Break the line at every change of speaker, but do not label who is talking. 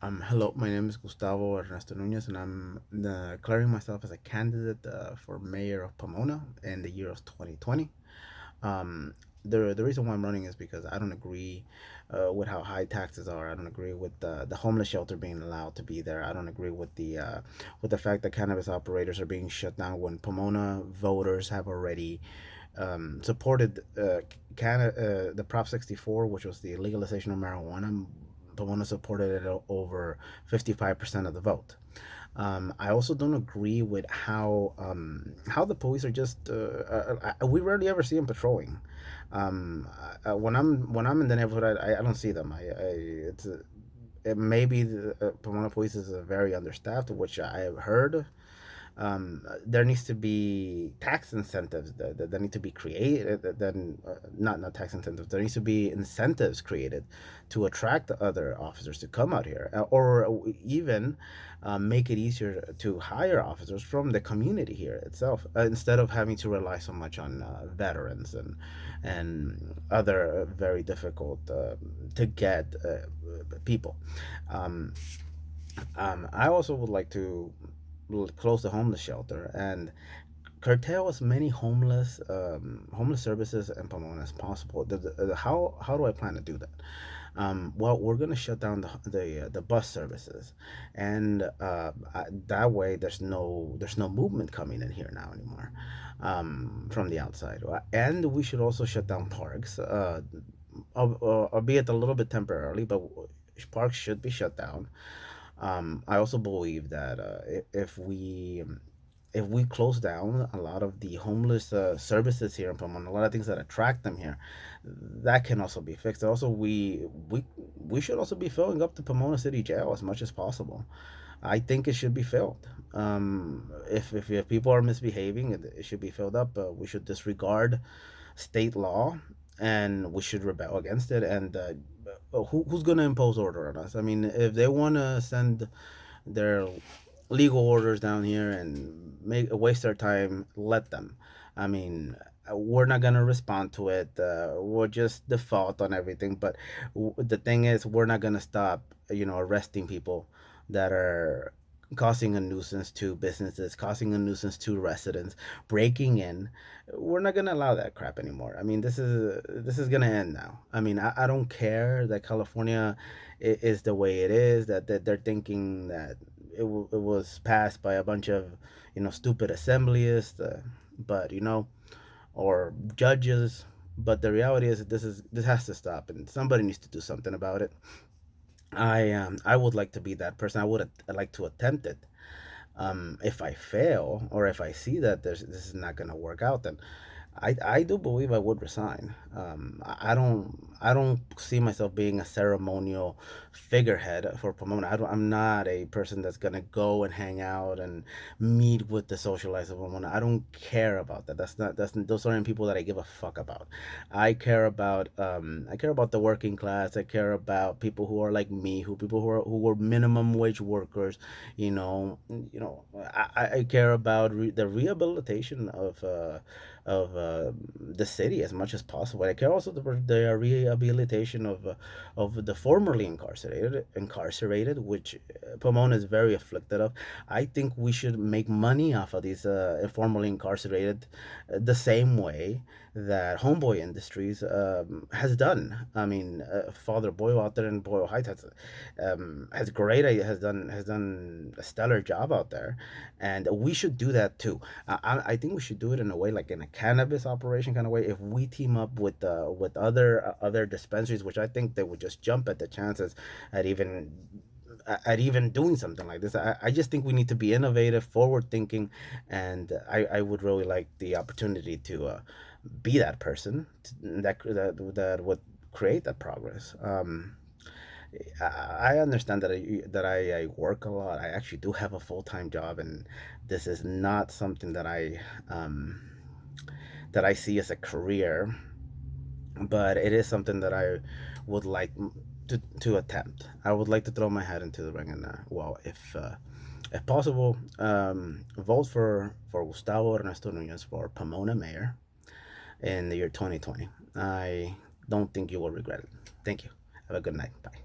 Hello, my name is Gustavo Nunez, and I'm declaring myself as a candidate for mayor of Pomona in the year of 2020. Um, the reason why I'm running is because I don't agree with how high taxes are. I don't agree with the homeless shelter being allowed to be there. I don't agree with the fact that cannabis operators are being shut down when Pomona voters have already supported the Prop 64, which was the legalization of marijuana. Pomona supported it over 55% of the vote. I also don't agree with how the police are just. We rarely ever see them patrolling. When I'm in the neighborhood, I don't see them. It maybe the Pomona police is very understaffed, which I have heard. There needs to be tax incentives that need to be created. Then not tax incentives. There needs to be incentives created to attract other officers to come out here, or even make it easier to hire officers from the community here itself, instead of having to rely so much on veterans and other very difficult to get people. Um, I also would like to close the homeless shelter and curtail as many homeless services in Pomona as possible. How do I plan to do that? Well, we're gonna shut down the bus services, and that way there's no movement coming in here now anymore from the outside. And we should also shut down parks, albeit a little bit temporarily, but parks should be shut down. I also believe that if we close down a lot of the homeless services here in Pomona, a lot of things that attract them here, that can also be fixed. Also, we should also be filling up the Pomona City Jail as much as possible. I think it should be filled. If people are misbehaving, it should be filled up. We should disregard state law, and we should rebel against it. And who's going to impose order on us? I mean, if they want to send their legal orders down here and make waste their time, let them. I mean, we're not gonna respond to it. We'll just default on everything. But the thing is, we're not gonna stop, arresting people that are causing a nuisance to businesses, causing a nuisance to residents, breaking in. We're not gonna allow that crap anymore. I mean, this is gonna end now. I mean, I don't care that California is the way it is. That they're thinking that it was passed by a bunch of stupid assemblyists, but or judges. But the reality is that this has to stop, and somebody needs to do something about it. I would like to be that person. I'd like to attempt it. If I fail, or if I see that this is not gonna work out, then I do believe I would resign. I don't see myself being a ceremonial figurehead for Pomona. I'm not a person that's gonna go and hang out and meet with the socialites of Pomona. I don't care about that. Those aren't people that I give a fuck about. I care about the working class. I care about people who are like me, who were minimum wage workers. I care about the rehabilitation of the city as much as possible. I care also the rehabilitation of the formerly incarcerated, which Pomona is very afflicted of. I think we should make money off of these formerly incarcerated, the same way that Homeboy Industries has done. I mean, Father Boyle out there in Boyle Heights has done a stellar job out there, and we should do that too. I think we should do it in a way like in a cannabis operation kind of way. If we team up with other dispensaries, which I think they would just jump at the chances at even doing something like this. I just think we need to be innovative, forward thinking, and I would really like the opportunity to be that person that would create that progress. I understand that I work a lot. I actually do have a full-time job, and this is not something that I see as a career, but it is something that I would like to attempt. I would like to throw my hat into the ring, and well, if possible, vote for Gustavo Nunez for Pomona mayor in the year 2020. I don't think you will regret it. Thank you. Have a good night. Bye.